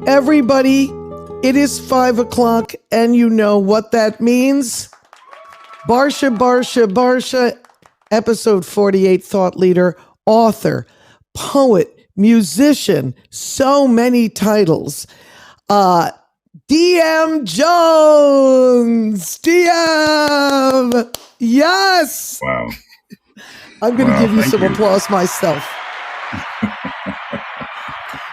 Everybody, it is 5 o'clock, and you know what that means. Barsha, episode 48, thought leader, author, poet, musician, so many titles. Diem Jones. Diem. Yes. Wow. I'm going to give you some applause myself.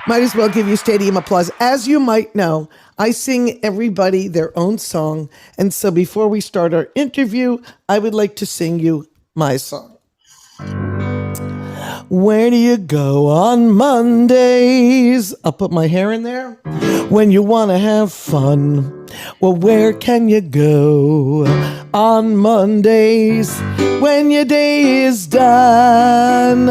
Might as well give you stadium applause. As you might know, I sing everybody their own song. And so before we start our interview, I would like to sing you my song. Where do you go on Mondays? I'll put my hair in there. When you want to have fun. Well, where can you go on Mondays when your day is done?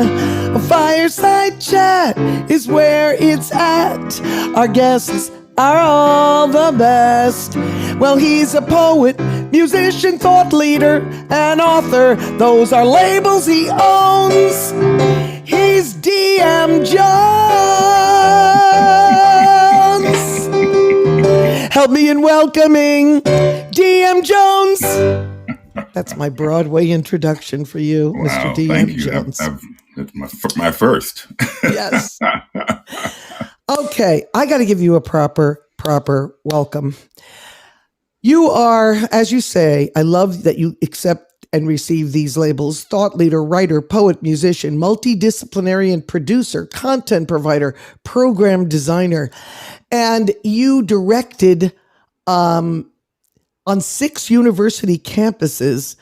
A fireside chat is where it's at. Our guests are all the best. Well, he's a poet, musician, thought leader, and author. Those are labels he owns. He's Diem Jones. Help me in welcoming Diem Jones. That's my Broadway introduction for you, wow, Mr. Diem Jones. It's my first. Yes. Okay, I got to give you a proper welcome. You are, as you say, I love that you accept and receive these labels: thought leader, writer, poet, musician, multi-disciplinary and producer, content provider, program designer. And you directed on 6 university campuses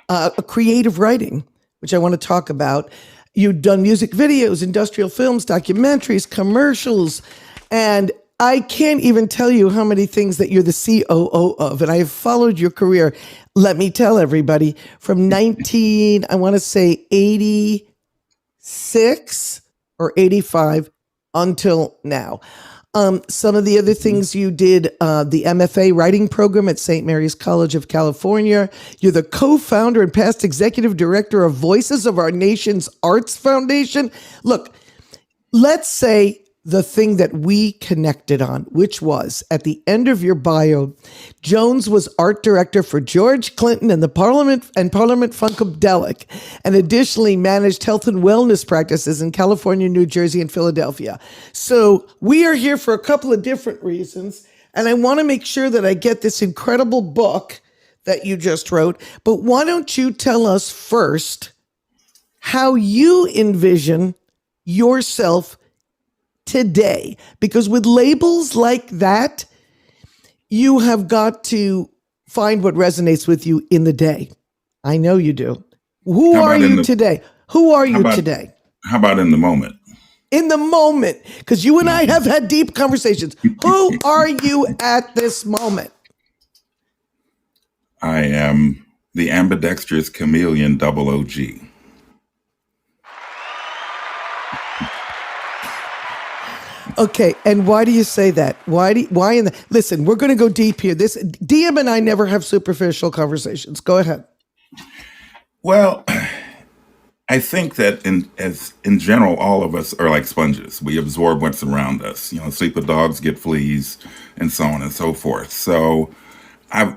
a creative writing, which I want to talk about. You've done music videos, industrial films, documentaries, commercials, and I can't even tell you how many things that you're the COO of. And I have followed your career, let me tell everybody, from 86 or 85 until now. Some of the other things you did, the MFA writing program at St. Mary's College of California. You're the co-founder and past executive director of Voices of Our Nation's Arts Foundation. Look, let's say the thing that we connected on, which was at the end of your bio, Jones was art director for George Clinton and the Parliament-Funkadelic, and additionally managed health and wellness practices in California, New Jersey, and Philadelphia. So we are here for a couple of different reasons, and I want to make sure that I get this incredible book that you just wrote. But why don't you tell us first how you envision yourself today? Because with labels like that, you have got to find what resonates with you in the day. I know you do. Who are you today? Who are you today? How about in the moment? In the moment, because you and I have had deep conversations. Who are you at this moment? I am the ambidextrous chameleon OG. Okay, and why do you say that? Listen, we're going to go deep here. Diem and I never have superficial conversations. Go ahead. Well, I think that in general, all of us are like sponges. We absorb what's around us. Sleep with dogs, get fleas, and so on and so forth. So I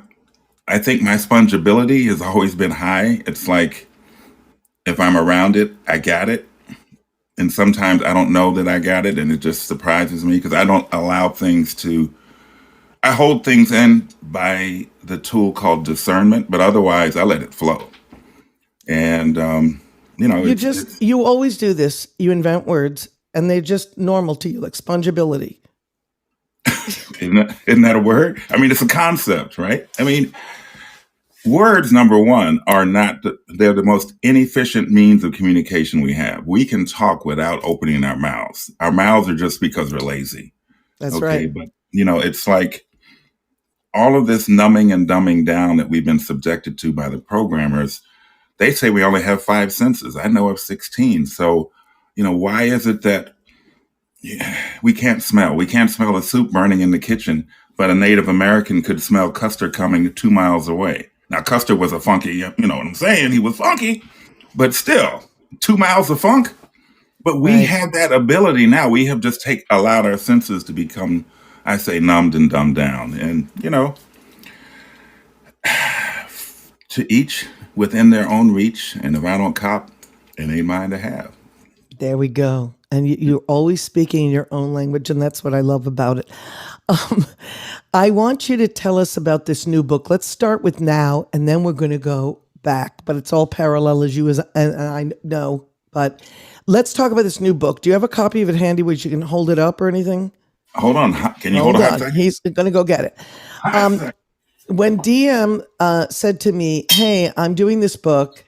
think my spongeability has always been high. It's like if I'm around it, I got it. And sometimes I don't know that I got it, and it just surprises me because I don't allow I hold things in by the tool called discernment, but otherwise I let it flow. And, you always do this. You invent words, and they're just normal to you, like spongeability. Isn't that a word? I mean, it's a concept, right? I mean, words, number one, they're the most inefficient means of communication we have. We can talk without opening our mouths. Our mouths are just because we're lazy. That's right. But, it's like all of this numbing and dumbing down that we've been subjected to by the programmers. They say we only have 5 senses. I know of 16. So, why is it that we can't smell? We can't smell the soup burning in the kitchen, but a Native American could smell Custer coming 2 miles away. Now, Custer was a funky, you know what I'm saying? He was funky, but still, 2 miles of funk. But we have that ability now. We have just allowed our senses to become I say numbed and dumbed down. And, to each within their own reach, and if I don't cop, it ain't mine to have. There we go. And you're always speaking in your own language, and that's what I love about it. Um, I want you to tell us about this new book. Let's start with now, and then we're going to go back. But it's all parallel, as you and I know. But let's talk about this new book. Do you have a copy of it handy where you can hold it up or anything? Hold on. Can you hold on a second? He's going to go get it. When Diem said to me, "Hey, I'm doing this book,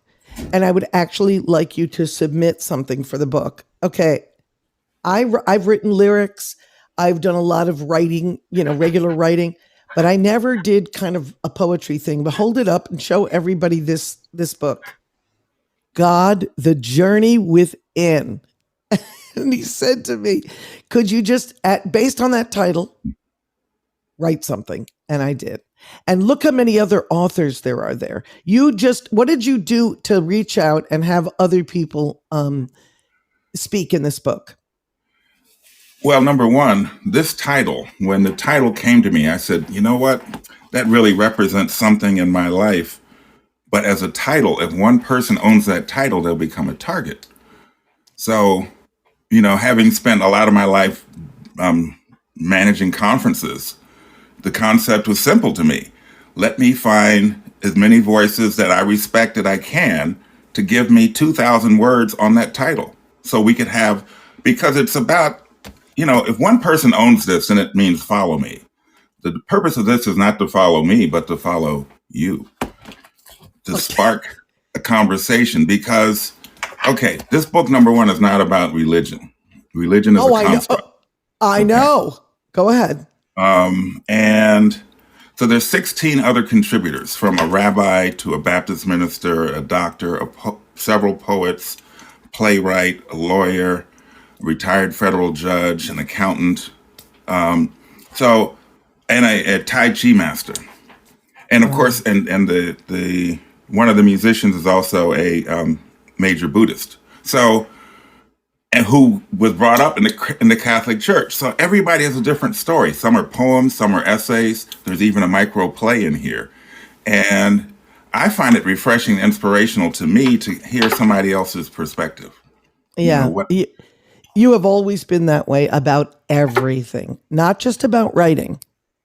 and I would actually like you to submit something for the book." Okay, I've written lyrics. I've done a lot of writing, regular writing, but I never did kind of a poetry thing. But hold it up and show everybody this book. God, the Journey Within. And he said to me, "Could you just, based on that title, write something?" And I did. And look how many other authors there are there. What did you do to reach out and have other people speak in this book? Well, number one, this title, when the title came to me, I said, you know what? That really represents something in my life. But as a title, if one person owns that title, they'll become a target. So, having spent a lot of my life managing conferences, the concept was simple to me. Let me find as many voices that I respect that I can to give me 2,000 words on that title. So we could have, because it's about, if one person owns this, then it means follow me. The purpose of this is not to follow me, but to follow you, to spark a conversation. Because, this book, number one, is not about religion. Religion is a construct. I know. Go ahead. And so there's 16 other contributors, from a rabbi to a Baptist minister, a doctor, several poets, playwright, a lawyer, a retired federal judge, an accountant, and a Tai Chi master. And of course, and the one of the musicians is also a major Buddhist. So, and who was brought up in the Catholic Church. So everybody has a different story. Some are poems, some are essays. There's even a micro play in here. And I find it refreshing and inspirational to me to hear somebody else's perspective. Yeah. You have always been that way about everything, not just about writing,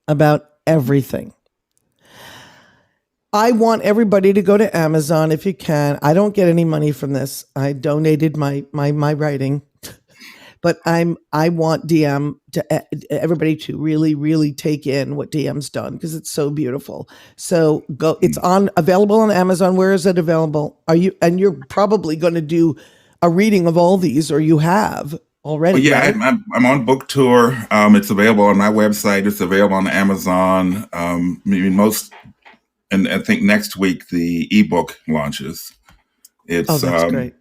about everything. I want everybody to go to Amazon if you can. I don't get any money from this. I donated my writing, but I want Diem everybody to really, really take in what Diem's done, because it's so beautiful. So go. It's available on Amazon. Where is it available? And you're probably going to do a reading of all these, or you have already. Well, yeah, right? I'm on book tour. It's available on my website. It's available on Amazon. And I think next week the ebook launches. That's great.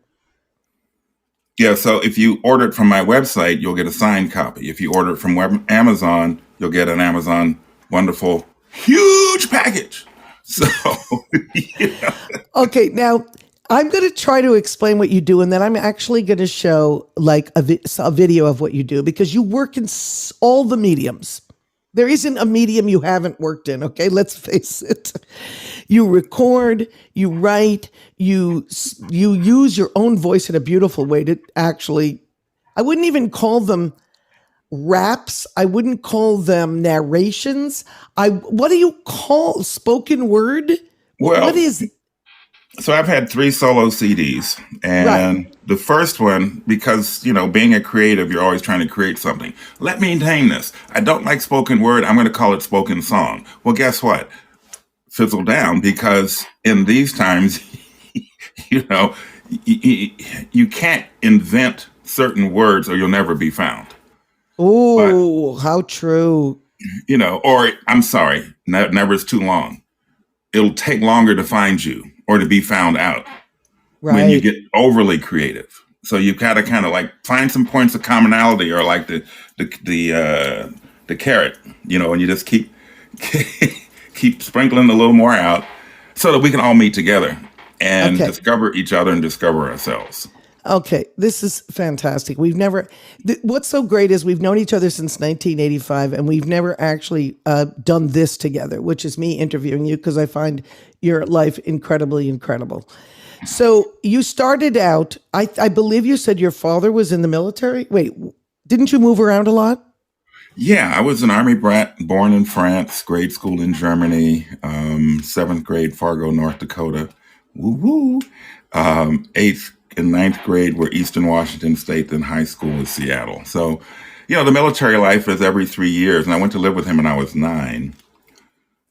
Yeah, so if you order it from my website, you'll get a signed copy. If you order it from Amazon, you'll get an Amazon wonderful, huge package. So, yeah. Okay, now I'm going to try to explain what you do, and then I'm actually going to show like a video of what you do, because you work in all the mediums. There isn't a medium you haven't worked in, okay? Let's face it. You record, you write, you use your own voice in a beautiful way to actually, I wouldn't even call them raps. I wouldn't call them narrations. What do you call spoken word? Well, what is So I've had 3 solo CDs, and the first one, because, being a creative, you're always trying to create something. Let me name this. I don't like spoken word. I'm going to call it spoken song. Well, guess what? Fizzle down, because in these times, you can't invent certain words or you'll never be found. Oh, how true. Or I'm sorry, never is too long. It'll take longer to find you or to be found out when you get overly creative. So you've got to kind of like find some points of commonality, or like the carrot, and you just keep sprinkling a little more out so that we can all meet together and discover each other and discover ourselves. Okay, this is fantastic. What's so great is we've known each other since 1985, and we've never actually done this together, which is me interviewing you because I find your life incredibly incredible. So you started out, I believe you said your father was in the military. Wait, didn't you move around a lot? Yeah, I was an army brat, born in France, grade school in Germany, seventh grade Fargo, North Dakota. Woo woo. Eighth and ninth grade were Eastern Washington State, then high school was Seattle. So, the military life is every 3 years, and I went to live with him when I was 9.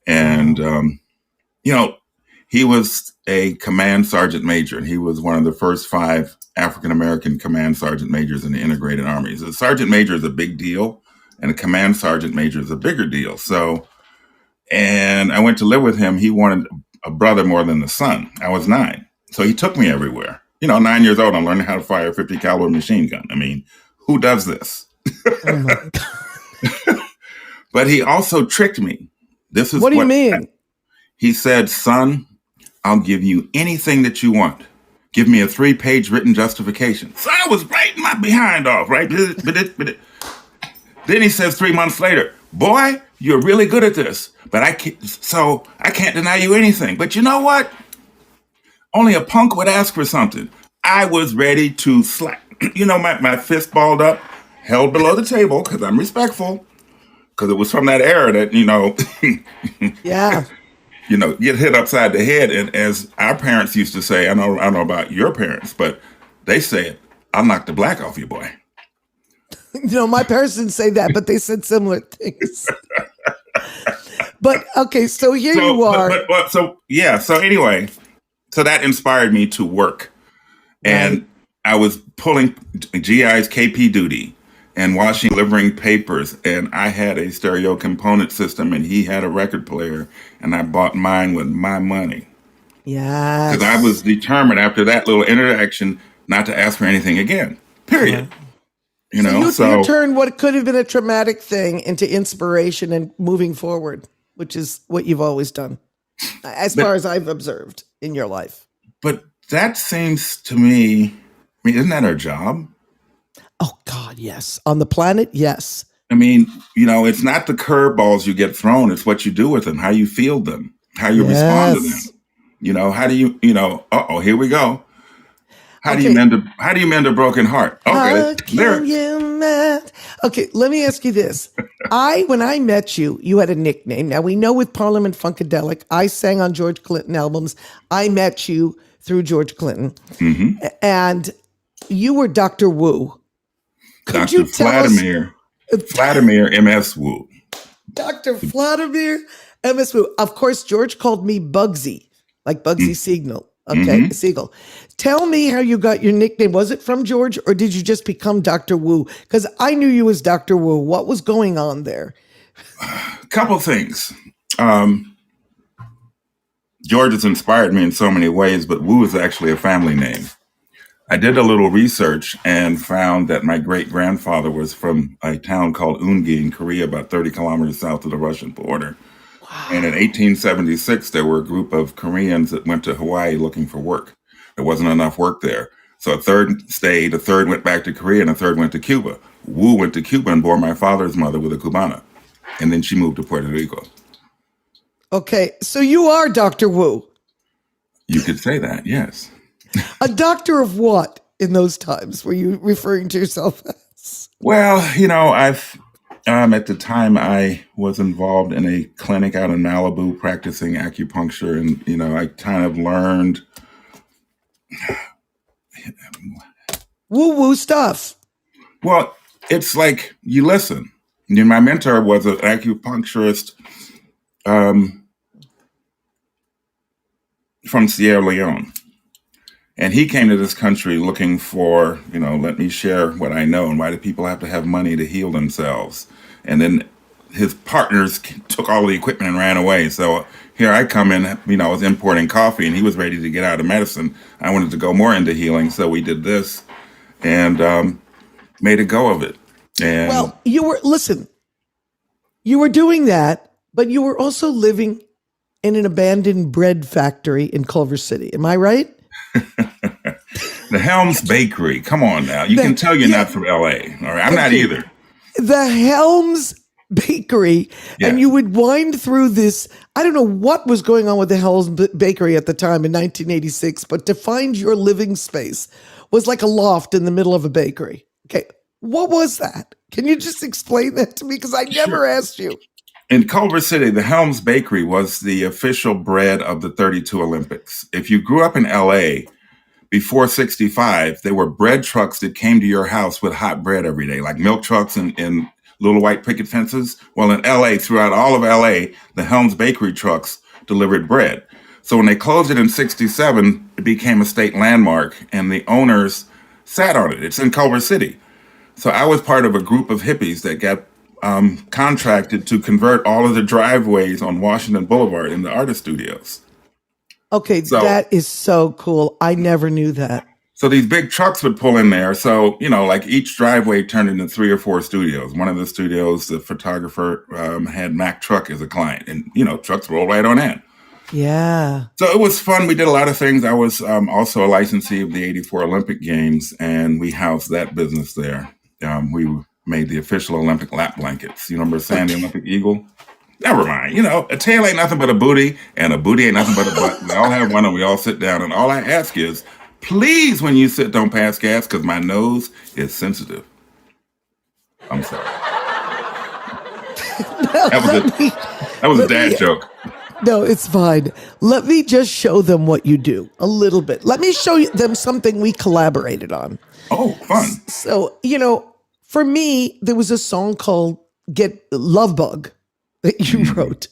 And Wow. you know, he was a command sergeant major, and he was one of the first 5 African American command sergeant majors in the integrated armies. A sergeant major is a big deal, and a command sergeant major is a bigger deal. So, and I went to live with him. He wanted a brother more than a son. I was 9. So he took me everywhere. 9 years old, I'm learning how to fire a 50 caliber machine gun. I mean, who does this? Oh my God. But he also tricked me. This is What do you mean? He said, son, I'll give you anything that you want. Give me a 3-page written justification. So I was writing my behind off, right? Then he says 3 months later, boy, you're really good at this, but I can't deny you anything. But you know what? Only a punk would ask for something. I was ready to slap. My fist balled up, held below the table because I'm respectful. Because it was from that era that, Yeah. get hit upside the head. And as our parents used to say, I don't know about your parents, but they said, I'll knock the black off you, boy. My parents didn't say that, but they said similar things. But okay, so here you are. So anyway, so that inspired me to work. And Right. I was pulling GI's KP duty and delivering papers. And I had a stereo component system and he had a record player. And I bought mine with my money. Yes. Because I was determined after that little interaction not to ask for anything again. Period. You turned what could have been a traumatic thing into inspiration and moving forward, which is what you've always done, as far as I've observed in your life. But that seems to me, isn't that our job? Oh, God, yes. On the planet, yes. It's not the curveballs you get thrown. It's what you do with them, how you field them, how you respond to them. How do you, here we go. How do you mend a broken heart? Okay. Okay, let me ask you this. When I met you, you had a nickname. Now we know with Parliament-Funkadelic, I sang on George Clinton albums. I met you through George Clinton. Mm-hmm. And you were Dr. Wu. Could Dr. you tell Vladimir M.S. Wu. Dr. Vladimir M.S. Wu. Of course, George called me Bugsy, like Bugsy Siegel. Okay, Siegel. Tell me how you got your nickname. Was it from George or did you just become Dr. Wu? Because I knew you as Dr. Wu. What was going on there? Couple things. George has inspired me in so many ways, but Wu is actually a family name. I did a little research and found that my great-grandfather was from a town called Eungi in Korea, about 30 kilometers south of the Russian border. Wow. And in 1876, there were a group of Koreans that went to Hawaii looking for work. There wasn't enough work there. So a third stayed, a third went back to Korea, and a third went to Cuba. Wu went to Cuba and bore my father's mother with a Cubana. And then she moved to Puerto Rico. Okay, so you are Dr. Wu. You could say that, yes. A doctor of what in those times were you referring to yourself as? Well, at the time I was involved in a clinic out in Malibu practicing acupuncture, and, I kind of learned woo-woo stuff. Well, it's like you listen. My mentor was an acupuncturist from Sierra Leone. And he came to this country looking for, let me share what I know and why do people have to have money to heal themselves? And then his partners took all the equipment and ran away. So here I come in, I was importing coffee and he was ready to get out of medicine. I wanted to go more into healing. So we did this and made a go of it. And well, you were doing that, but you were also living in an abandoned bread factory in Culver City. Am I right? The Helms Bakery. Come on now. You can tell you're Yeah, not from LA. All right. I'm not okay. either. The Helms Bakery, and Yes. you would wind through this. I don't know what was going on with the Helms Bakery at the time in 1986, but to find your living space was like a loft in the middle of a bakery. Okay. What was that? Can you just explain that to me? Because I never Sure. asked you. In Culver City, the Helms Bakery was the official bread of the 32 Olympics. If you grew up in LA before 65, there were bread trucks that came to your house with hot bread every day, like milk trucks and little white picket fences. Well, in LA, throughout all of LA, the Helms Bakery trucks delivered bread. So when they closed it in 67, it became a state landmark and the owners sat on it. It's in Culver City. So I was part of a group of hippies that got contracted to convert all of the driveways on Washington Boulevard into artist studios. Okay, So, that is so cool. I never knew that. so these big trucks would pull in there. So, like each driveway turned into 3 or 4 studios. One of the studios, the photographer had Mack Truck as a client, and trucks roll right on in. Yeah. So it was fun. We did a lot of things. I was also a licensee of the '84 Olympic Games, and we housed that business there. We made the official Olympic lap blankets. You remember Sandy Olympic Eagle? Never mind. A tail ain't nothing but a booty, and a booty ain't nothing but a butt. We all have one, and we all sit down. And all I ask is, please, when you sit, don't pass gas, because my nose is sensitive. I'm sorry. That was a dad joke. No, it's fine. Let me just show them what you do a little bit. Let me show them something we collaborated on. Oh, fun. So, for me, there was a song called Get Love Bug that you wrote.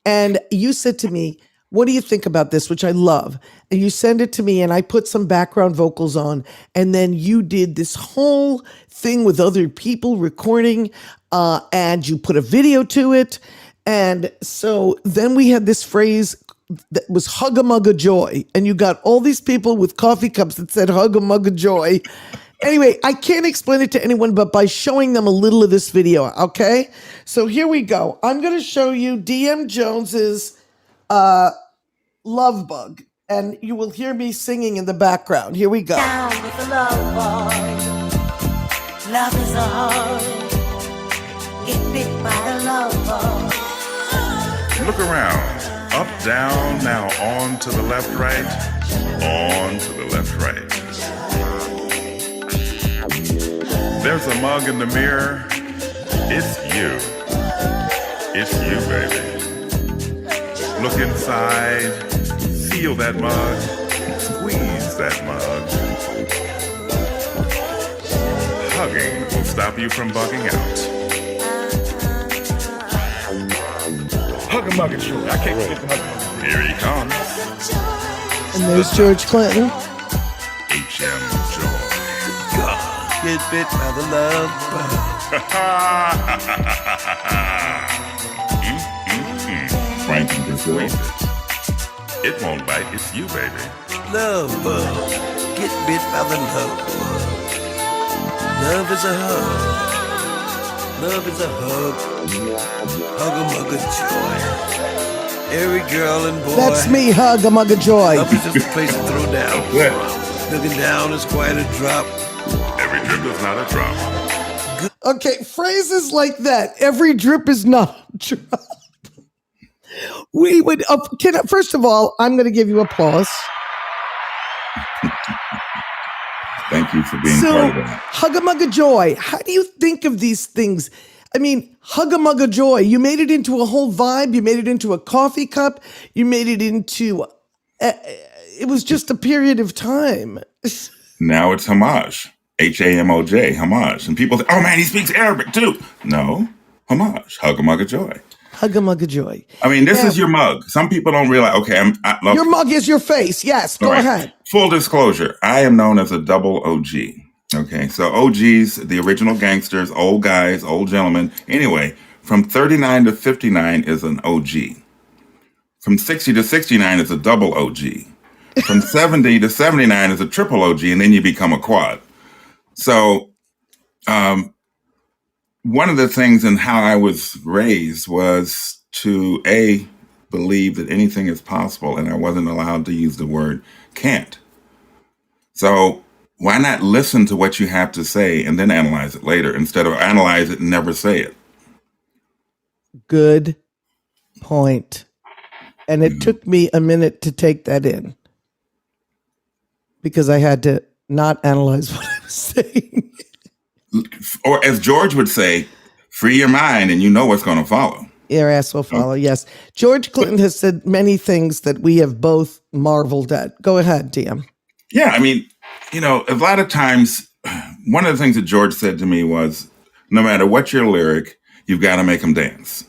And you said to me, what do you think about this? Which I love. And you send it to me and I put some background vocals on. And then you did this whole thing with other people recording and you put a video to it. And so then we had this phrase that was hug a mug of joy. And you got all these people with coffee cups that said hug a mug of joy. Anyway, I can't explain it to anyone but by showing them a little of this video, okay? So here we go. I'm going to show you Diem Jones's Love Bug, and you will hear me singing in the background. Here we go. Down with the love bug. Love is a hug. Get bit by the love bug. Look around. Up, down, now on to the left, right. On to the left, right. There's a mug in the mirror. It's you. It's you, baby. Look inside. Feel that mug. Squeeze that mug. Hugging will stop you from bugging out. Hug a mug and show. I can't get the hug. Here he comes. And there's George Clinton. H.M. Joy. God. Get bit by the love bug. Frankie can squeeze it. It won't bite. It's you, baby. Love bug. Get bit by the love bug. Love is a hug. Love is a hug. Hug a mug of joy. Every girl and boy. That's me, hug a mug of joy. Love is just a place to throw down. Looking down is quite a drop. Every drip is not a drop. Okay, phrases like that. Every drip is not a drop. We would, first of all, I'm going to give you applause. Thank you for being part of that. Hug a mug of joy. How do you think of these things? I mean, hug a mug of joy. You made it into a whole vibe. You made it into a coffee cup. You made it into, it was just a period of time. Now it's homage. H-A-M-O-J, homage. And people say, oh man, he speaks Arabic too. No, homage. Hug a mug of joy. Hug a mug of joy. I mean, this is your mug. Some people don't realize, okay, your mug is your face. Yes, go ahead. Full disclosure, I am known as a double OG. Okay, so OGs, the original gangsters, old guys, old gentlemen. Anyway, from 39 to 59 is an OG. From 60 to 69 is a double OG. From 70 to 79 is a triple OG, and then you become a quad. So, one of the things in how I was raised was to believe that anything is possible, and I wasn't allowed to use the word can't. So why not listen to what you have to say and then analyze it later instead of analyze it and never say it? Good point. And it took me a minute to take that in because I had to not analyze what I was saying. Or as George would say, free your mind and you know what's going to follow. Your ass will follow, yes. George Clinton has said many things that we have both marveled at. Go ahead, Diem. Yeah, I mean, a lot of times, one of the things that George said to me was, no matter what your lyric, you've got to make them dance.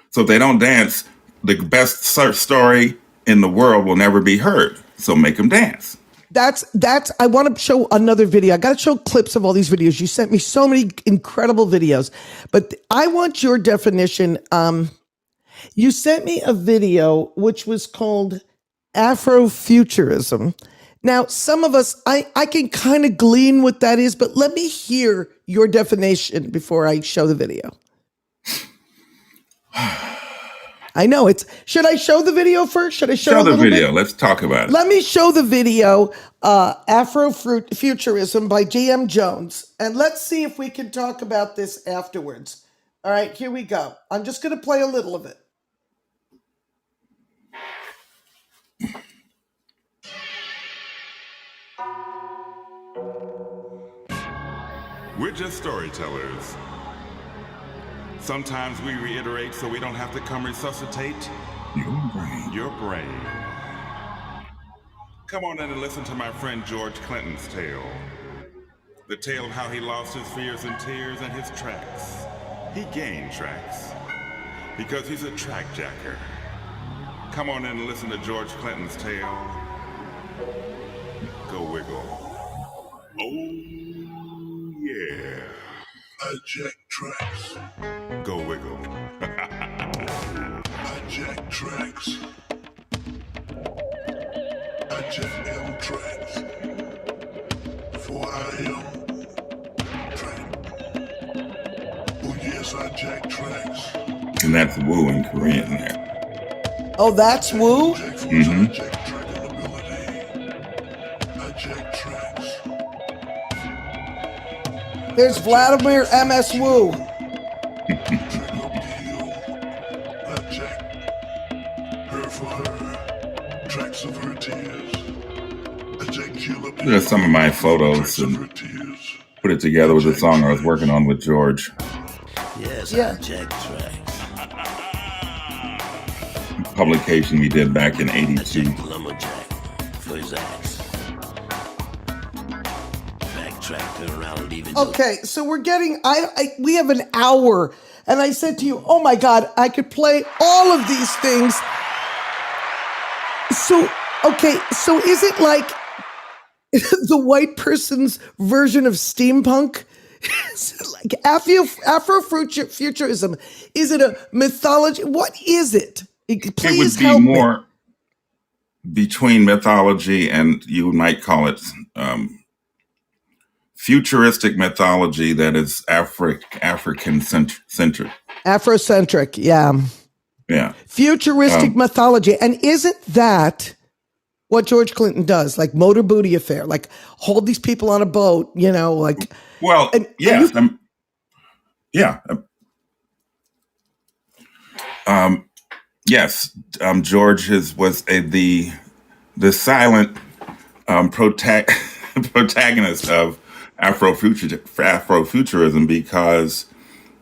So if they don't dance, the best story in the world will never be heard. So make them dance. That's I want to show another video. I got to show clips of all these videos. You sent me so many incredible videos, but I want your definition. You sent me a video which was called Afrofuturism. Now, some of us, I can kind of glean what that is, but let me hear your definition before I show the video. I know should I show the video first? Should I show the video? bit? Let's talk about it. Let me show the video, Afrofuturism by Diem Jones. And let's see if we can talk about this afterwards. All right, here we go. I'm just going to play a little of it. We're just storytellers. Sometimes we reiterate so we don't have to come resuscitate your brain. Come on in and listen to my friend George Clinton's tale. The tale of how he lost his fears and tears and his tracks. He gained tracks because he's a track jacker. Come on in and listen to George Clinton's tale. Go wiggle. Oh, yeah. I jack tracks. Go wiggle. I jack tracks. I jack M tracks. For I am track. Oh yes, I jack tracks. And that's woo in Korean there. Oh, that's woo? I jack tracking ability. I jack tracks. There's Vladimir M.S. Wu. Trick up the hill. I jack her for her. Tracks of her tears. I jack kill up There's some of my photos of and her tears. put it together with the song I was working on with George. Yes, Yeah. I jack tracks. Publication we did back in I '82. jack lumberjack for his axe. Backtrack, turn around, leave it. Okay, so we're getting, we have an hour. And I said to you, oh my God, I could play all of these things. So is it like the white person's version of steampunk? Is it like Afrofuturism? Is it a mythology? What is it? Please It would be help more me. between mythology and you might call it futuristic mythology that is African centric. Afrocentric, yeah. Yeah. Futuristic mythology. And isn't that what George Clinton does? Like Motor Booty Affair, like hold these people on a boat, like. Well, yes. Yes. George was the silent protagonist of Afrofuturism because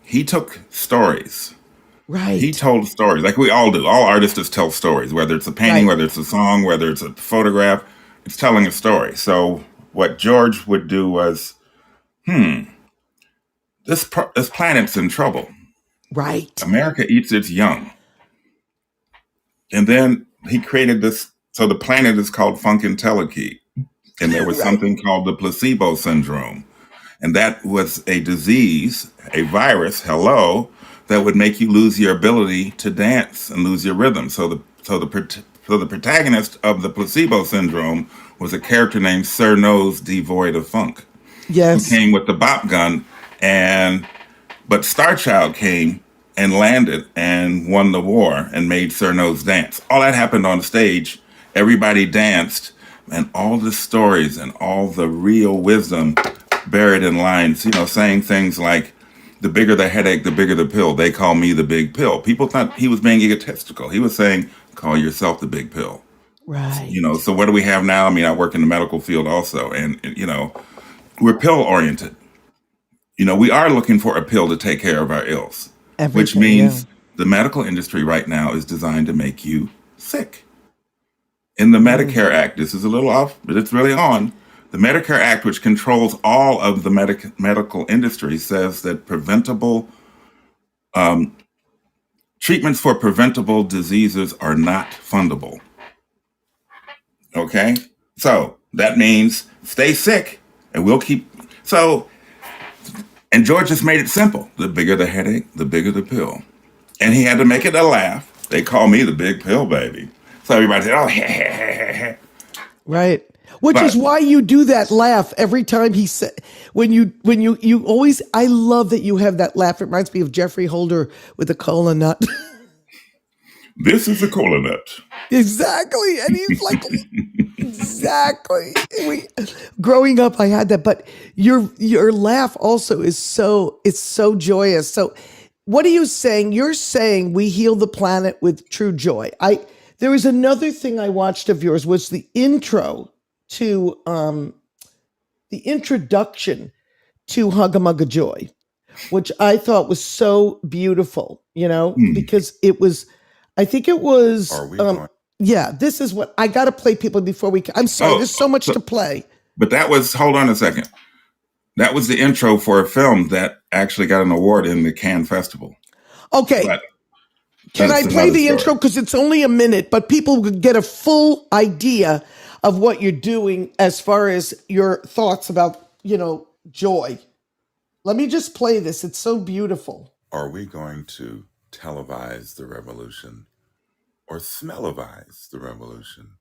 he took stories. Right. He told stories like we all do. All artists tell stories, whether it's a painting, Right. whether it's a song, whether it's a photograph, it's telling a story. So what George would do was, this planet's in trouble. Right. America eats its young. And then he created this. So the planet is called Funkadelic. And there was something called the placebo syndrome. And that was a disease, a virus, that would make you lose your ability to dance and lose your rhythm. So the protagonist of the placebo syndrome was a character named Sir Nose Devoid of Funk. Yes. Who came with the bop gun, but Star Child came and landed and won the war and made Sir Nose dance. All that happened on stage. Everybody danced, and all the stories and all the real wisdom buried in lines, saying things like, the bigger the headache, the bigger the pill. They call me the big pill. People thought he was being egotistical. He was saying, call yourself the big pill. Right. So what do we have now? I mean, I work in the medical field also, and, we're pill oriented. We are looking for a pill to take care of our ills, which Everything. means Yeah. the medical industry right now is designed to make you sick. In the Medicare Act, this is a little off, but it's really on. The Medicare Act, which controls all of the medical industry, says that treatments for preventable diseases are not fundable. Okay? So that means stay sick and we'll keep. And George just made it simple. The bigger the headache, the bigger the pill. And he had to make it a laugh. They call me the big pill baby. So everybody said, oh, Right. Which is why you do that laugh every time he said, when you always, I love that you have that laugh. It reminds me of Jeffrey Holder with the cola nut. This is a cola nut. Exactly. And he's like, exactly. Growing up, I had that, but your laugh also is it's so joyous. So what are you saying? You're saying we heal the planet with true joy. There was another thing I watched of yours was the intro to the introduction to Hugga Mugga Joy, which I thought was so beautiful, because it was, I think it was, yeah, this is what I got to play people before I'm sorry, there's so much to play. But hold on a second. That was the intro for a film that actually got an award in the Cannes Festival. Okay. Can I play the intro? Because it's only a minute, but people could get a full idea of what you're doing as far as your thoughts about, joy. Let me just play this. It's so beautiful. Are we going to televise the revolution or smellivize the revolution?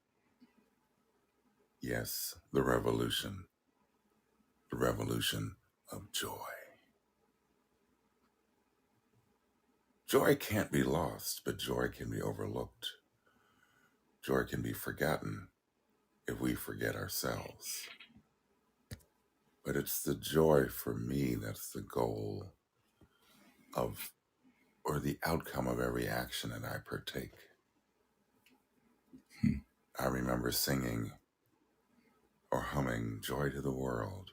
Yes, the revolution of joy. Joy can't be lost, but joy can be overlooked. Joy can be forgotten if we forget ourselves. But it's the joy for me that's the goal of, or the outcome of every action that I partake. I remember singing or humming Joy to the World.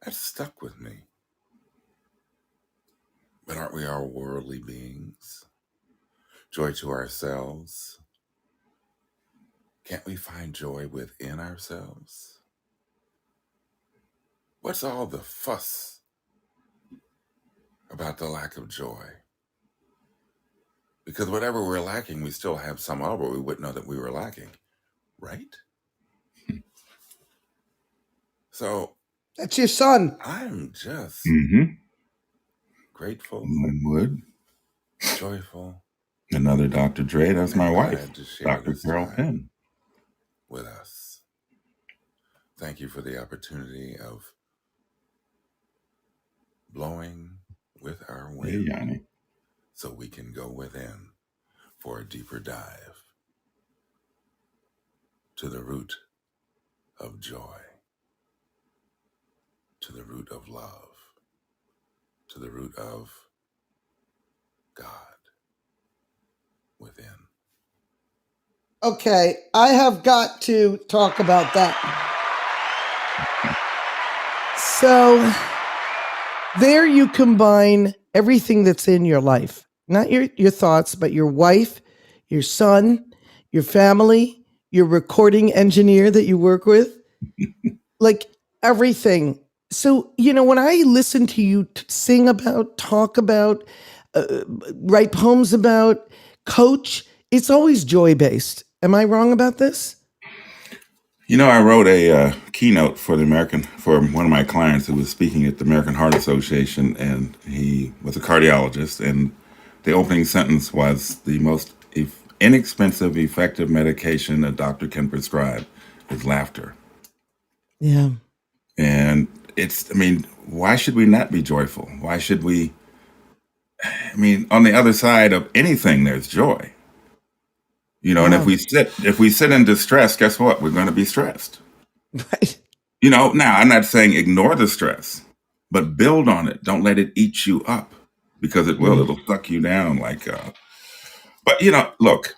That stuck with me. But aren't we all worldly beings? Joy to ourselves. Can't we find joy within ourselves? What's all the fuss about the lack of joy? Because whatever we're lacking, we still have some of, or we wouldn't know that we were lacking, right? So that's your son. I'm just grateful, joyful. Another Dr. Dre, that's my wife, Dr. Carol Penn, with us. Thank you for the opportunity of blowing with our wind, so we can go within for a deeper dive to the root of joy, to the root of love, to the root of God within. Okay, I have got to talk about that. So there you combine everything that's in your life, not your thoughts, but your wife, your son, your family, your recording engineer that you work with, like everything. So, when I listen to you sing about, talk about, write poems about, coach, it's always joy-based. Am I wrong about this? I wrote a keynote for one of my clients who was speaking at the American Heart Association, and he was a cardiologist, and the opening sentence was, the most inexpensive, effective medication a doctor can prescribe is laughter. Yeah. And why should we not be joyful? Why should we? On the other side of anything, there's joy. And Wow. if we sit in distress, guess what? We're going to be stressed. Right. Now I'm not saying ignore the stress, but build on it. Don't let it eat you up, because it will. It'll suck you down. But look,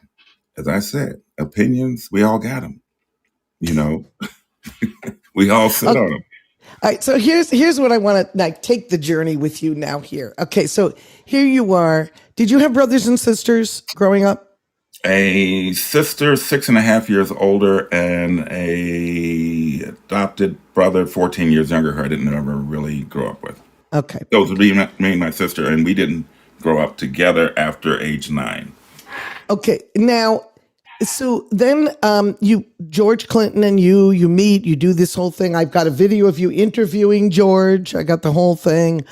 as I said, opinions, we all got them. We all sit on them. All right, so here's what I want to take the journey with you now here. Okay, so here you are. Did you have brothers and sisters growing up? A sister 6.5 years older, and a adopted brother 14 years younger, who I didn't ever really grow up with. Okay. Those would be me and my sister, and we didn't grow up together after age 9. Okay. Now, so then George Clinton and you meet, you do this whole thing. I've got a video of you interviewing George. I got the whole thing.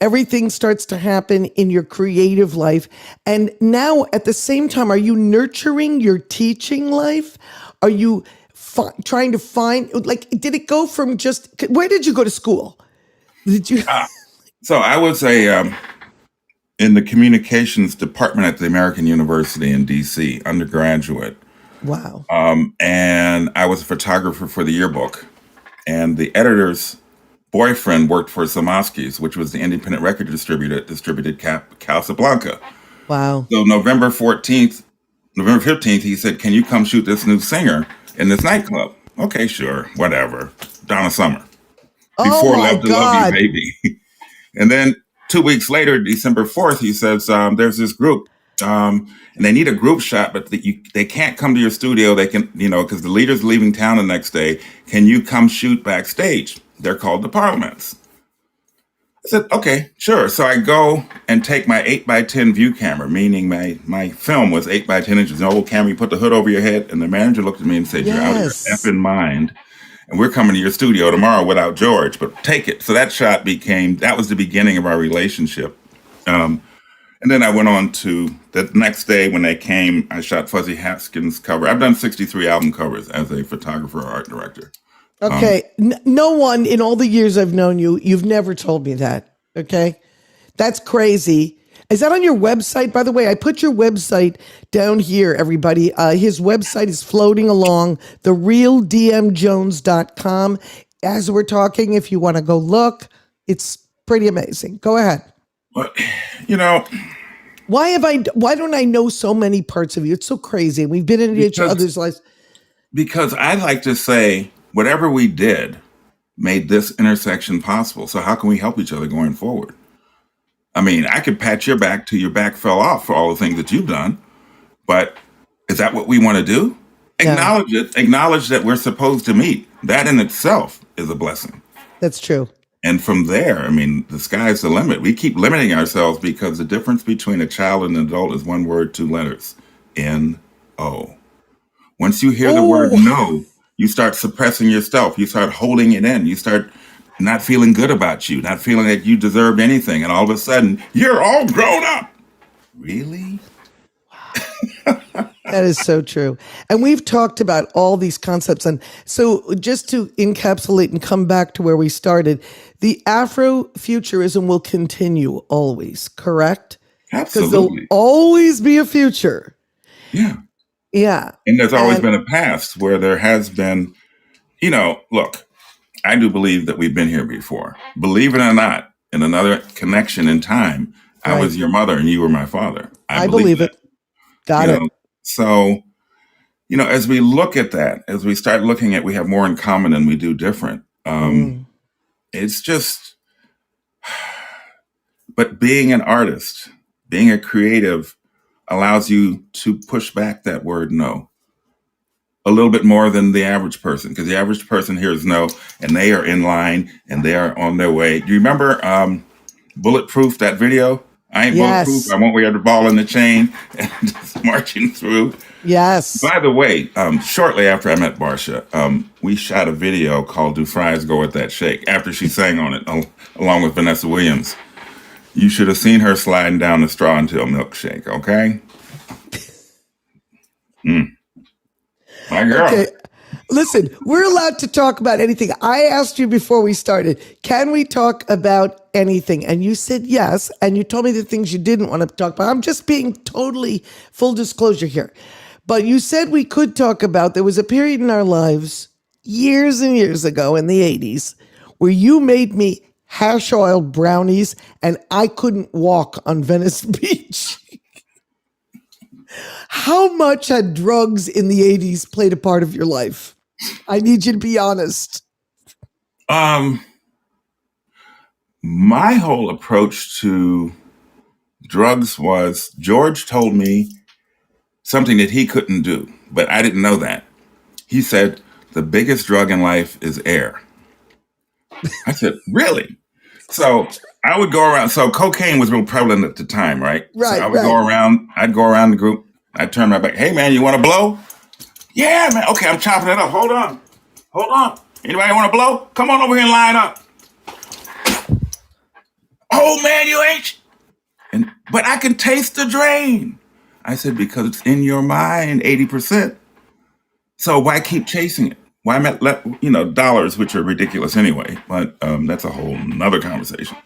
Everything starts to happen in your creative life. And now at the same time, are you nurturing your teaching life? Are you trying to find, did it go from where did you go to school? Did you? So I was in the communications department at the American University in DC, undergraduate. Wow. And I was a photographer for the yearbook. And the editor's boyfriend worked for Samosky's, which was the independent record distributor that distributed Casablanca. Wow. So November 15th, he said, "Can you come shoot this new singer in this nightclub?" Okay, sure, whatever. Donna Summer. Before Love to Love You, Baby. And then 2 weeks later, December 4th, he says, there's this group, and they need a group shot, but they can't come to your studio. They can, because the leader's leaving town the next day. Can you come shoot backstage? They're called the Parliaments. I said, okay, sure. So I go and take my 8x10 view camera, meaning my film was 8x10 inches, an old camera. You put the hood over your head, and the manager looked at me and said, "You're out of your effing mind. And we're coming to your studio tomorrow without George, but take it." So that shot that was the beginning of our relationship. And then I went on to the next day when they came, I shot Fuzzy Haskins' cover. I've done 63 album covers as a photographer or art director. Okay. No one in all the years I've known you, you've never told me that. Okay. That's crazy. Is that on your website? By the way, I put your website down here, everybody. His website is floating along, therealdiemjones.com. As we're talking, if you want to go look, it's pretty amazing. Go ahead. Well, why don't I know so many parts of you? It's so crazy. We've been in each other's lives. Because I like to say, whatever we did made this intersection possible. So how can we help each other going forward? I mean, I could pat your back till your back fell off for all the things that you've done, but is that what we want to do? Yeah. Acknowledge it. Acknowledge that we're supposed to meet. That in itself is a blessing. That's true. And from there, I mean, the sky's the limit. We keep limiting ourselves because the difference between a child and an adult is one word, 2 letters, N-O. Once you hear the word no, you start suppressing yourself. You start holding it in. You start not feeling good about you, not feeling that you deserved anything. And all of a sudden, you're all grown up. Really? That is so true. And we've talked about all these concepts. And so just to encapsulate and come back to where we started, the Afrofuturism will continue always, correct? Absolutely. Because there'll always be a future. Yeah. Yeah. And there's always been a past where there has been, look, I do believe that we've been here before. Believe it or not, in another connection in time, I was your mother and you were my father. I believe it. Got it. So, as we look at that, as we start looking at, we have more in common than we do different. It's just, but being an artist, being a creative allows you to push back that word no a little bit more than the average person, because the average person hears no and they are in line and they are on their way. Do you remember Bulletproof, that video? I ain't bulletproof. I won't wear the ball in the chain, and just marching through. Yes. By the way, shortly after I met Barsha, we shot a video called "Do Fries Go with That Shake?" after she sang on it, along with Vanessa Williams. You should have seen her sliding down the straw into a milkshake, okay? My girl. Okay. Listen, we're allowed to talk about anything. I asked you before we started, can we talk about anything? And you said yes. And you told me the things you didn't want to talk about. I'm just being totally full disclosure here. But you said we could talk about, there was a period in our lives years and years ago in the 80s where you made me hash oil brownies and I couldn't walk on Venice Beach. How much had drugs in the 80s played a part of your life? I need you to be honest. My whole approach to drugs was George told me something that he couldn't do, but I didn't know that. He said, the biggest drug in life is air. I said, really? So I would go around. So cocaine was real prevalent at the time, right? Right, So I would go around. I'd go around the group. I'd turn my back. Hey, man, you want to blow? Yeah, man. Okay, I'm chopping it up. Hold on. Anybody want to blow? Come on over here and line up. Oh, man, you ain't. But I can taste the drain. I said, because it's in your mind, 80%. So why keep chasing it? Why let dollars, which are ridiculous anyway, but that's a whole nother conversation.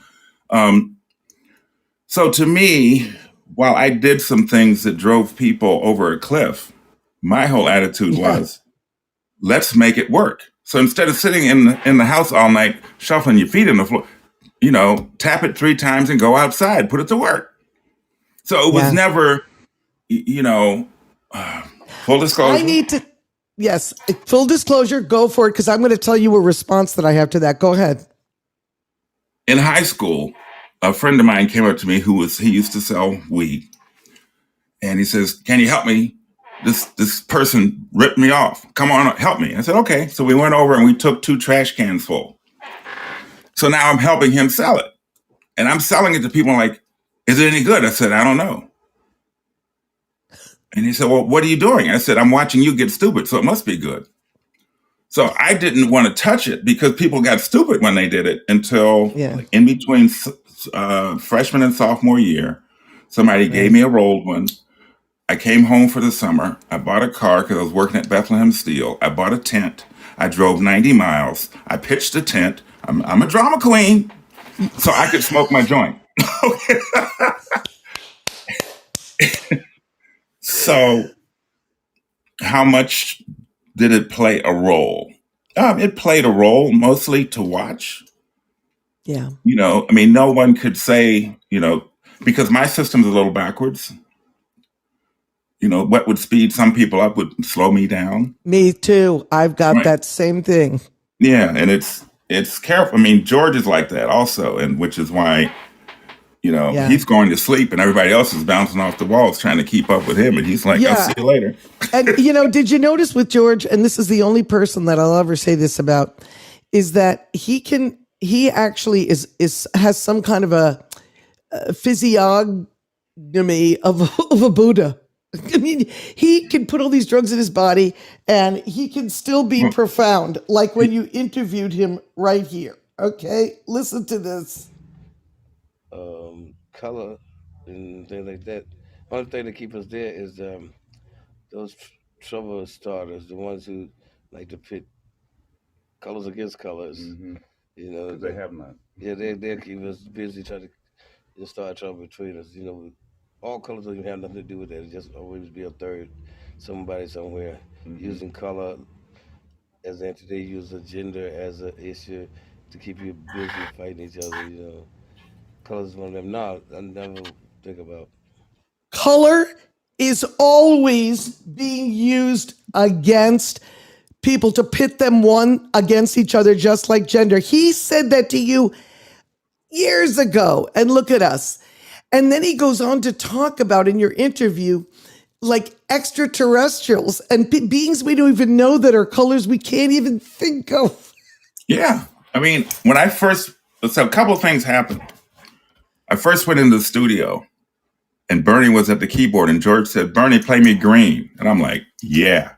So to me, while I did some things that drove people over a cliff, my whole attitude was, let's make it work. So instead of sitting in the house all night, shuffling your feet in the floor, tap it 3 times and go outside, put it to work. So it was never, full disclosure. Yes, full disclosure, go for it, because I'm going to tell you a response that I have to that. Go ahead. In high school, a friend of mine came up to me he used to sell weed. And he says, can you help me? This person ripped me off. Come on, help me. I said, okay. So we went over and we took 2 trash cans full. So now I'm helping him sell it. And I'm selling it to people like, is it any good? I said, I don't know. And he said, well, what are you doing? I said, I'm watching you get stupid, so it must be good. So I didn't want to touch it because people got stupid when they did it until in between freshman and sophomore year, somebody gave me a rolled one. I came home for the summer. I bought a car because I was working at Bethlehem Steel. I bought a tent. I drove 90 miles. I pitched a tent. I'm a drama queen, so I could smoke my joint. So how much did it play a role? It played a role mostly to watch. Yeah. No one could say, because my system's a little backwards. What would speed some people up would slow me down. Me too. I've got that same thing. Yeah. And it's careful. George is like that also. And which is why, he's going to sleep and everybody else is bouncing off the walls trying to keep up with him. And he's like, I'll see you later. And, did you notice with George, and this is the only person that I'll ever say this about, is that he actually has some kind of a physiognomy of a Buddha. He can put all these drugs in his body and he can still be profound. Like when you interviewed him right here. Okay. Listen to this. Color and things like that. Only thing that keep us there is those trouble starters, the ones who like to pit colors against colors. Mm-hmm. Because they have none. Yeah, they'll keep us busy trying to start trouble between us. All colors don't even have nothing to do with that. It just always be a third, somebody somewhere using color as an entity. They use a gender as an issue to keep you busy fighting each other. Colors is one of them. No, I never think about. Color is always being used against people to pit them one against each other, just like gender. He said that to you years ago, and look at us. And then he goes on to talk about in your interview, like extraterrestrials and beings we don't even know that are colors we can't even think of. Yeah. When so a couple of things happened. I first went into the studio and Bernie was at the keyboard and George said, Bernie, play me green. And I'm like, yeah.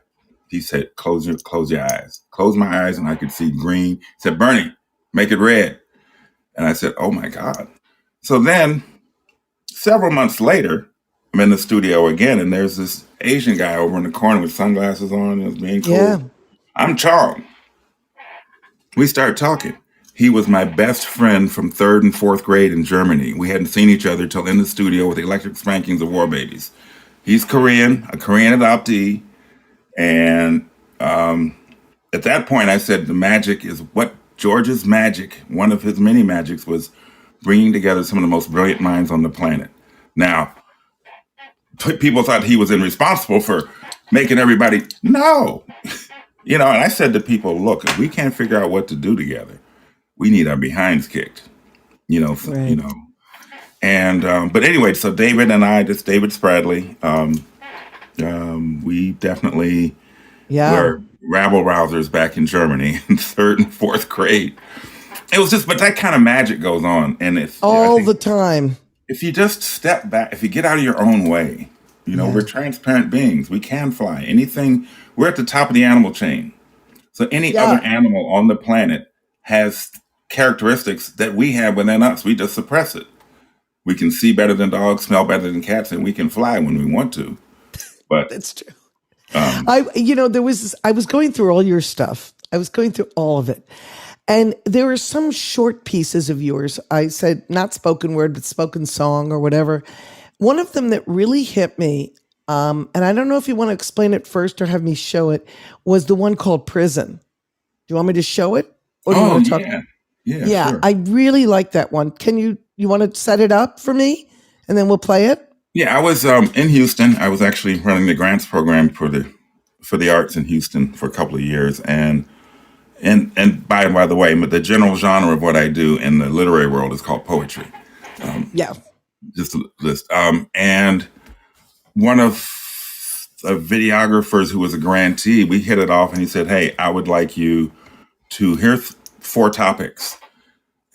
He said, close your eyes. Close my eyes and I could see green. He said, Bernie, make it red. And I said, oh my God. So then several months later, I'm in the studio again and there's this Asian guy over in the corner with sunglasses on. It was being cool. Yeah. I'm Chong. We start talking. He was my best friend from 3rd and 4th grade in Germany. We hadn't seen each other till in the studio with the electric spankings of War Babies. He's Korean, a Korean adoptee. And at that point, I said the magic is what George's magic, one of his many magics, was bringing together some of the most brilliant minds on the planet. Now, people thought he was irresponsible for making everybody, no. And I said to people, look, if we can't figure out what to do together, we need our behinds kicked, Right. And, but anyway, so David and I, just David Spradley, we definitely Yeah. were rabble rousers back in Germany in third and fourth grade. It was but that kind of magic goes on. And All the time. if you just step back, if you get out of your own way, we're transparent beings. We can fly. Anything, we're at the top of the animal chain. So any other animal on the planet has characteristics that we have within us. We just suppress it. We can see better than dogs, smell better than cats, and we can fly when we want to. But That's true. I was going through all your stuff. I was going through all of it. And there were some short pieces of yours. I said not spoken word, but spoken song or whatever. One of them that really hit me, and I don't know if you want to explain it first or have me show it, was the one called Prison. Do you want me to show it? Or do you want to talk? Yeah, sure. I really like that one. You want to set it up for me and then we'll play it? Yeah, I was in Houston. I was actually running the grants program for the arts in Houston for a couple of years. And by the way, the general genre of what I do in the literary world is called poetry. Yeah. Just a list. And one of the videographers who was a grantee, we hit it off and he said, hey, I would like you to hear 4 topics.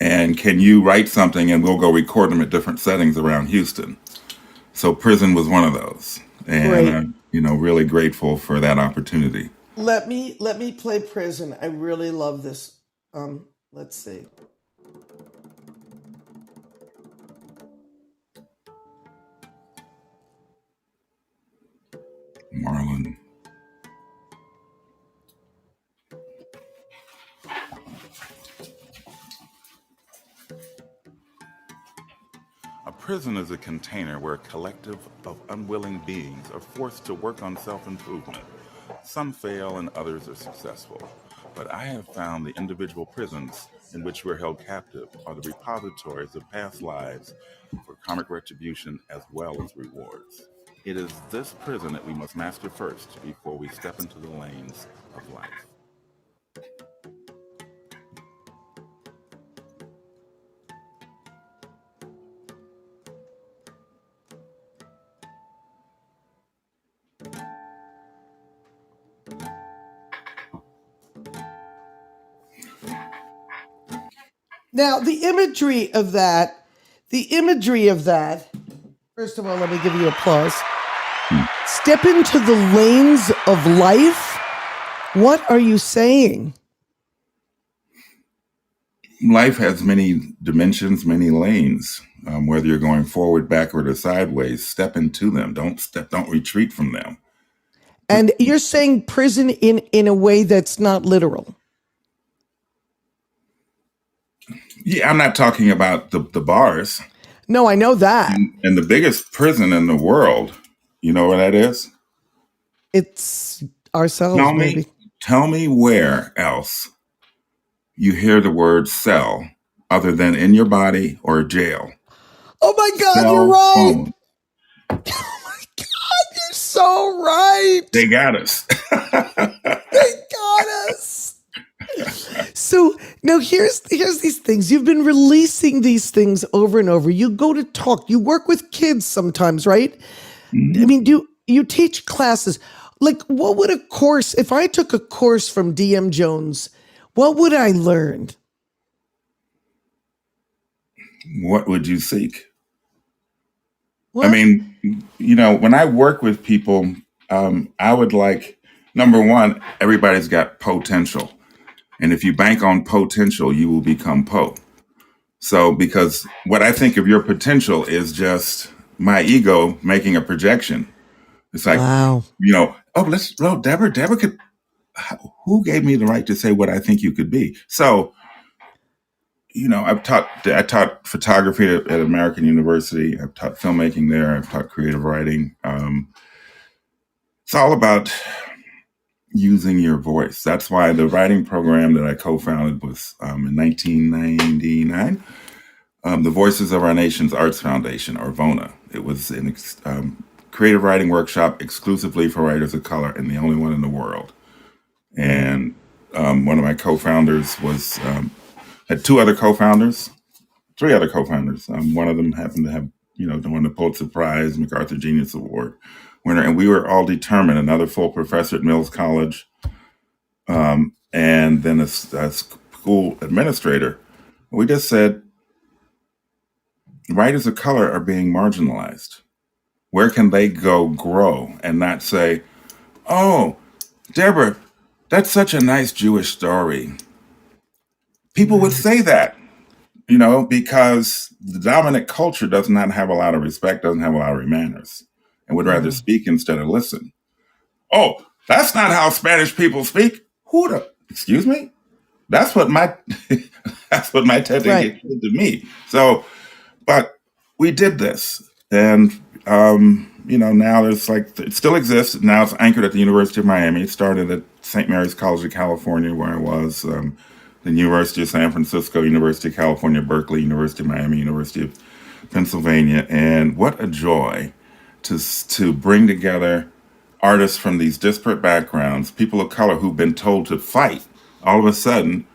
And can you write something and we'll go record them at different settings around Houston? So Prison was one of those. And, really grateful for that opportunity. Let me play Prison. I really love this. Let's see. Marlon. A prison is a container where a collective of unwilling beings are forced to work on self-improvement. Some fail and others are successful. But I have found the individual prisons in which we're held captive are the repositories of past lives for karmic retribution as well as rewards. It is this prison that we must master first before we step into the lanes of life. Now, the imagery of that, first of all, let me give you applause. Step into the lanes of life. What are you saying? Life has many dimensions, many lanes. Whether you're going forward, backward, or sideways, step into them. Don't retreat from them. And you're saying prison in a way that's not literal. Yeah, I'm not talking about the bars. No, I know that. And the biggest prison in the world, you know what that is? It's ourselves, maybe. Tell me where else you hear the word cell other than in your body or jail. Oh my God, Cell you're right. phone. Oh my God, you're so right. They got us. They got us. So now here's these things. You've been releasing these things over and over. You go to talk. You work with kids sometimes, right? Mm-hmm. I mean, do you teach classes? Like, what would a course, if I took a course from Diem Jones, what would I learn? What would you seek? What? I mean, when I work with people, I would like, number one, everybody's got potential. And if you bank on potential, you will become So, because what I think of your potential is just my ego making a projection. It's like, wow. Deborah could, who gave me the right to say what I think you could be? So, I taught photography at American University. I've taught filmmaking there. I've taught creative writing. It's all about using your voice. That's why the writing program that I co-founded was in 1999, the Voices of Our Nation's Arts Foundation, or VONA. It was an creative writing workshop exclusively for writers of color, and the only one in the world. And one of my co-founders had three other co-founders. One of them happened to have, won the Pulitzer Prize, MacArthur Genius Award winner, and we were all determined. Another full professor at Mills College, and then a school administrator. We just said, writers of color are being marginalized. Where can they go grow and not say, "Oh, Deborah, that's such a nice Jewish story." People would say that, because the dominant culture does not have a lot of respect, doesn't have a lot of manners, and would rather speak instead of listen. "Oh, that's not how Spanish people speak." Excuse me? That's what my TED did to me. So, but we did this, and now there's it still exists. Now it's anchored at the University of Miami. It started at St. Mary's College of California, where I was, the University of San Francisco, University of California, Berkeley, University of Miami, University of Pennsylvania, and what a joy to bring together artists from these disparate backgrounds, people of color who've been told to fight, all of a sudden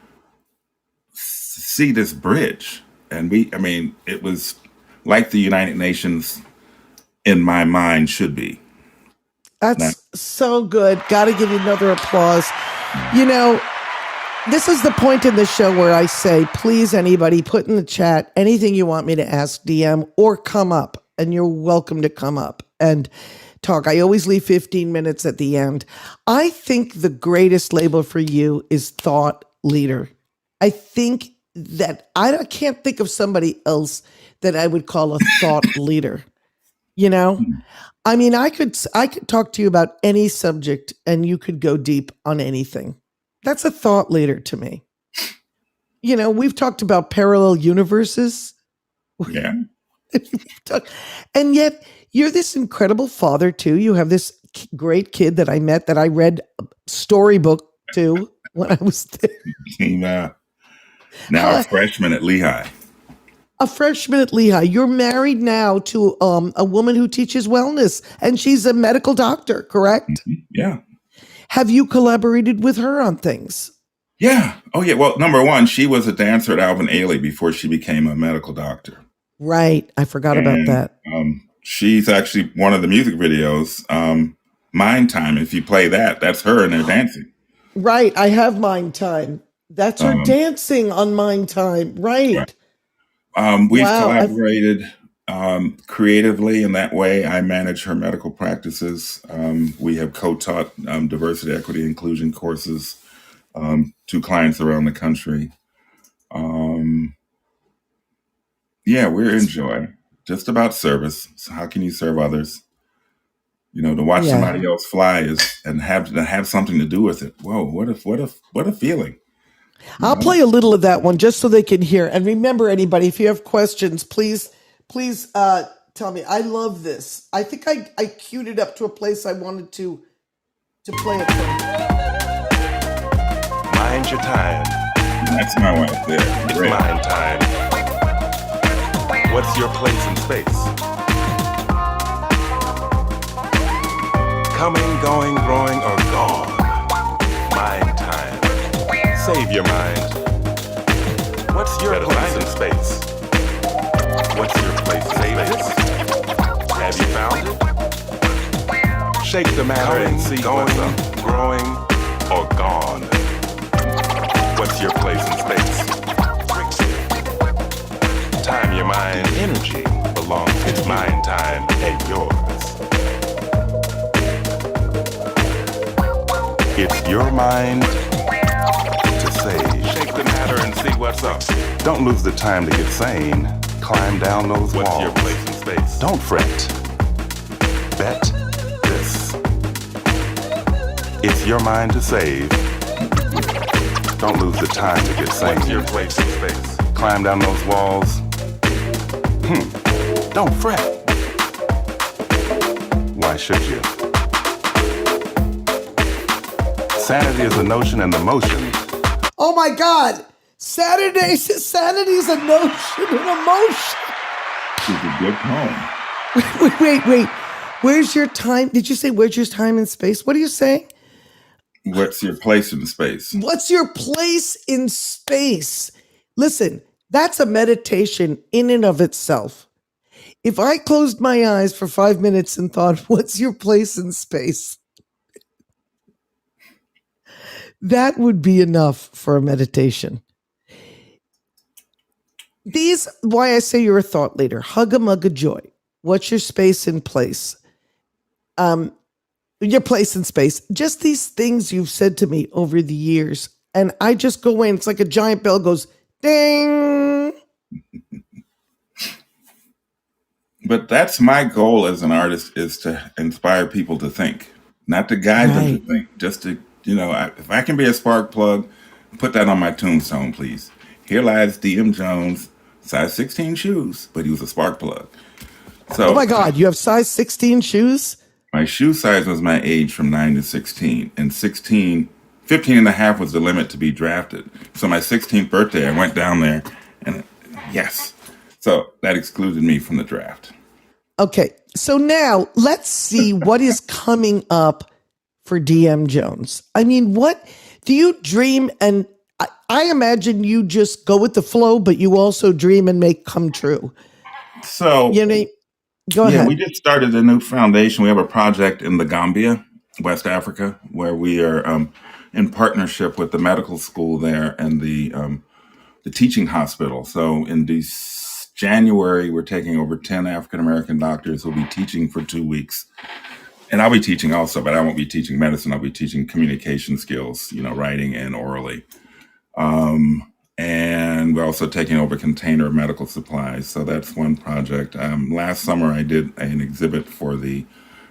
see this bridge. And it was like the United Nations, in my mind, should be. That's so good. Got to give you another applause. This is the point in the show where I say, please, anybody, put in the chat anything you want me to ask Diem, or come up, and you're welcome to come up and talk. I always leave 15 minutes at the end. I think the greatest label for you is thought leader. I think that I can't think of somebody else that I would call a thought leader. I could talk to you about any subject and you could go deep on anything. That's a thought leader to me. We've talked about parallel universes. Yeah. And yet you're this incredible father too. You have this great kid that I met that I read a storybook to when I was there. Now a freshman at Lehigh. A freshman at Lehigh. You're married now to a woman who teaches wellness, and she's a medical doctor, correct? Mm-hmm. Yeah. Have you collaborated with her on things? Yeah. Oh, yeah. Well, number one, she was a dancer at Alvin Ailey before she became a medical doctor. Right. I forgot about that. She's actually one of the music videos, Mind Time. If you play that, that's her and they're dancing. Right. I have Mind Time. That's her dancing on Mind Time. Right. We've collaborated creatively in that way. I manage her medical practices. We have co-taught diversity, equity, inclusion courses to clients around the country. We're enjoying just about service. So how can you serve others? To watch somebody else fly and have something to do with it. Whoa, what a feeling. I'll play a little of that one just so they can hear. And remember, anybody, if you have questions, please tell me. I love this. I think I queued it up to a place I wanted to play it from. Mind your time. That's my wife there. It's Great. mind time. What's your place in space? Coming, going, growing, or gone. Mind time. Save your mind. What's your place in space? What's your place in space? Have you found it? Shake the matter and see what's up. Growing or gone. What's your place in space? Time your mind. Energy belongs to its mind time and yours. It's your mind to save. Shake the matter and see what's up. Don't lose the time to get sane. Climb down those walls. What's your place in space? Don't fret. Bet this. It's your mind to save. Don't lose the time to get sane. What's your place in space? Climb down those walls. Don't fret. why should you? Sanity is a notion and emotions. Oh my God. Sanity is a notion and emotion. It's a good poem. Wait. Where's your time? Did you say where's your time in space? What are you saying? What's your place in space? What's your place in space? Listen, that's a meditation in and of itself. If I closed my eyes for 5 minutes and thought, what's your place in space? That would be enough for a meditation. Why I say you're a thought leader. Hug a mug of joy. What's your space in place? Your place in space. Just these things you've said to me over the years. And I just go in. It's like a giant bell goes, ding. But that's my goal as an artist, is to inspire people to think, not to guide them to think, just to, if I can be a spark plug, put that on my tombstone, please. Here lies Diem Jones, size 16 shoes, but he was a spark plug. So, oh my God, you have size 16 shoes? My shoe size was my age from 9 to 16, and 15 and a half was the limit to be drafted. So my 16th birthday, I went down there, and yes. So that excluded me from the draft. Okay, so now let's see what is coming up for Diem Jones. I mean, what do you dream? And I imagine you just go with the flow, but you also dream and make come true. So, go ahead. We just started a new foundation. We have a project in the Gambia, West Africa, where we are in partnership with the medical school there and the teaching hospital. So in January, we're taking over 10 African-American doctors who'll be teaching for 2 weeks. And I'll be teaching also, but I won't be teaching medicine. I'll be teaching communication skills, writing and orally. And we're also taking over container of medical supplies. So that's one project. Last summer, I did an exhibit for the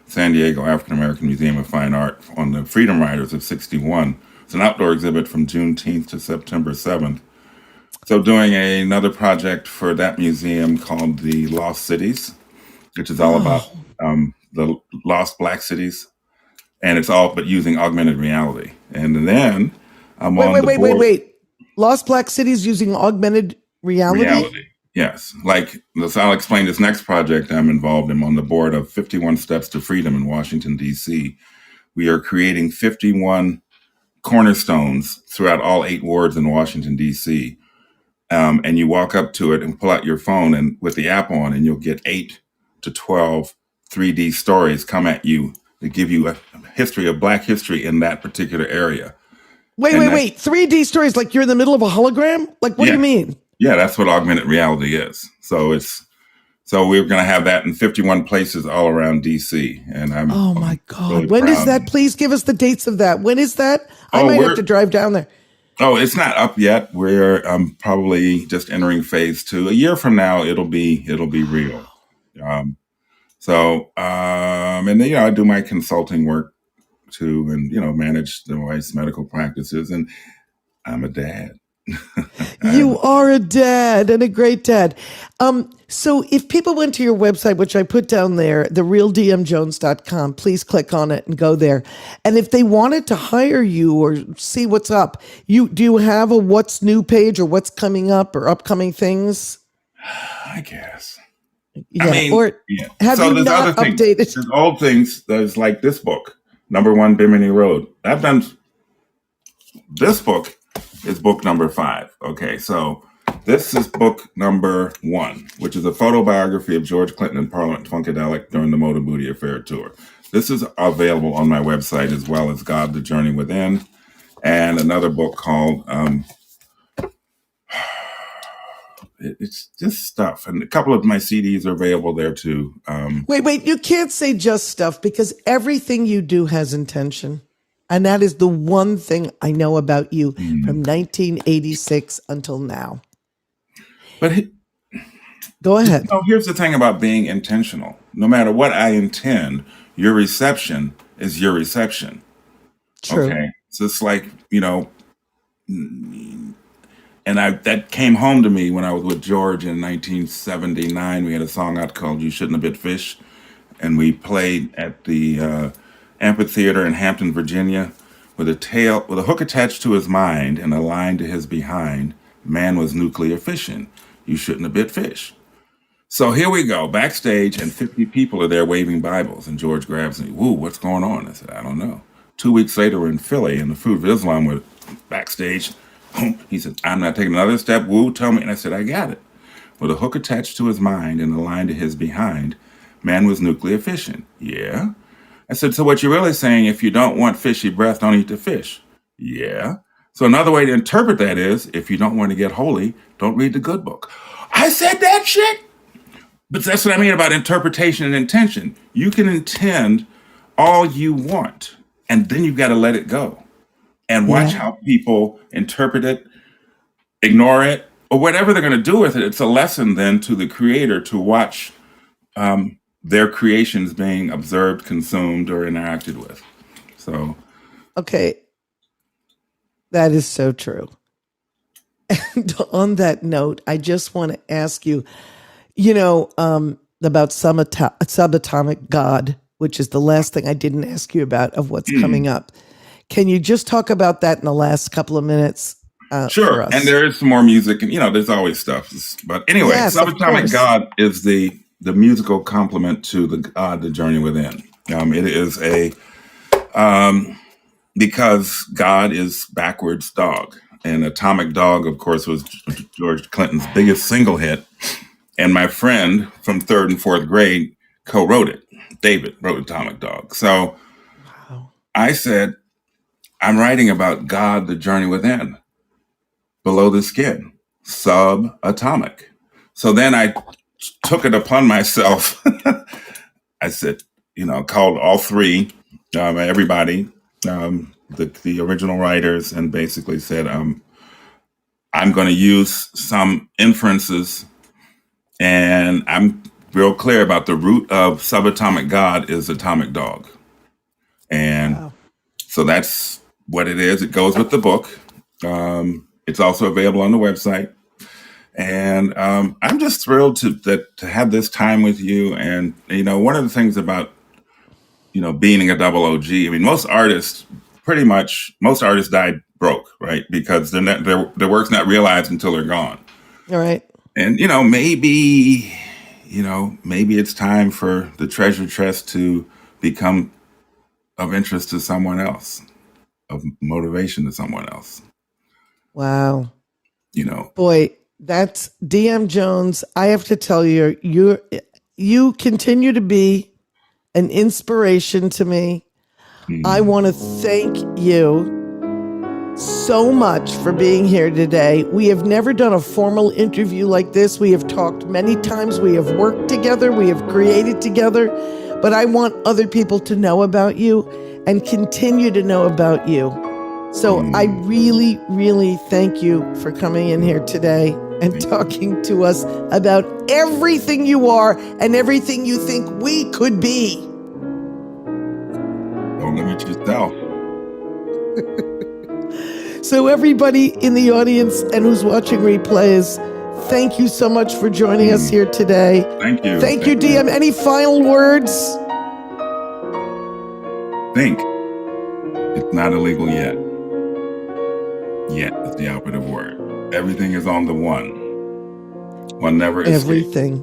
San Diego African-American Museum of Fine Art on the Freedom Riders of 61. It's an outdoor exhibit from Juneteenth to September 7th. So doing another project for that museum called the Lost Cities, which is all about the lost Black cities. And it's all but using augmented reality. And then I'm on the board. Wait. Lost Black cities using augmented reality? Yes. So I'll explain this next project I'm involved in. I'm on the board of 51 Steps to Freedom in Washington, D.C. We are creating 51 cornerstones throughout all 8 wards in Washington, D.C. And you walk up to it and pull out your phone and with the app on, and you'll get 8 to 12 3D stories come at you to give you a history of Black history in that particular area. Wait. 3D stories, like you're in the middle of a hologram? Like, what do you mean? Yeah, that's what augmented reality is. So we're going to have that in 51 places all around DC. And oh my God. Really when proud. Is that? Please give us the dates of that. When is that? I might have to drive down there. Oh, it's not up yet. We're probably just entering phase 2. A year from now, it'll be real. And then, I do my consulting work too, and, manage the wife's medical practices. And I'm a dad. You are a dad, and a great dad. So if people went to your website, which I put down there, therealdiemjones.com, please click on it and go there. And if they wanted to hire you or see what's up, do you have a what's new page or what's coming up or upcoming things? I guess. Yeah. I mean, have you not updated? There's old things. There's like this book, Number 1 Bimini Road. I've done this book. Is book number 5. Okay, so this is book number 1, which is a photobiography of George Clinton and Parliament-Funkadelic during the Motor Booty Affair tour. This is available on my website, as well as God, the Journey Within, and another book called it's just stuff. And a couple of my CDs are available there too. Wait, you can't say just stuff, because everything you do has intention. And that is the one thing I know about you from 1986 until now. But go ahead. Here's the thing about being intentional. No matter what I intend, your reception is your reception. True. Okay. So it's like, and that came home to me when I was with George in 1979. We had a song out called You Shouldn't Have Bit Fish. and we played at the amphitheater in Hampton, Virginia, with a hook attached to his mind and a line to his behind. Man was nuclear fission. You shouldn't have bit fish. So here we go, backstage, and 50 people are there waving Bibles. And George grabs me. Woo, what's going on? I said, I don't know. 2 weeks later, we're in Philly, and the Fruit of Islam were backstage. He said, I'm not taking another step. Woo, tell me. And I said, I got it. With a hook attached to his mind and a line to his behind, man was nuclear fission. Yeah. I said, so what you're really saying, if you don't want fishy breath, don't eat the fish. Yeah. So another way to interpret that is, if you don't want to get holy, don't read the good book. I said that shit. But that's what I mean about interpretation and intention. You can intend all you want, and then you've got to let it go and watch Yeah. how people interpret it, ignore it, or whatever they're going to do with it. It's a lesson then to the creator to watch their creations being observed, consumed, or interacted with. So, Okay. That is so true. And on that note, I just want to ask you, about subatomic God, which is the last thing I didn't ask you about of what's coming up. Can you just talk about that in the last couple of minutes for sure. us? And there is some more music, and there's always stuff. But anyway, Yes, of Subatomic course. God is the musical complement to the Journey Within. It is because God is backwards dog, and Atomic Dog, of course, was George Clinton's biggest single hit. And my friend from 3rd and 4th grade co-wrote it. David wrote Atomic Dog. So Wow. I said, I'm writing about God, the journey within, below the skin, subatomic. So then I took it upon myself. I said, called all three, everybody, the original writers, and basically said, I'm going to use some inferences, and I'm real clear about the root of subatomic God is atomic dog. And Wow. so that's what it is. It goes with the book. It's also available on the website. And I'm just thrilled to have this time with you. And, one of the things about, being a double OG, I mean, most artists died broke, right? Because their work's not realized until they're gone. All right. And, maybe it's time for the treasure chest to become of interest to someone else, of motivation to someone else. Wow. Boy, that's Diem Jones. I have to tell you, you continue to be an inspiration to me. I want to thank you so much for being here today. We have never done a formal interview like this. We have talked many times. We have worked together. We have created together. But I want other people to know about you and continue to know about you. So I really, really thank you for coming in here today and talking to us about everything you are and everything you think we could be. Don't limit yourself. So everybody in the audience and who's watching replays, thank you so much for joining us here today. Thank you. Thank you, Diem. Any final words? Think. It's not illegal yet. Yet is the operative word. Everything is on the one. One never escapes. Everything.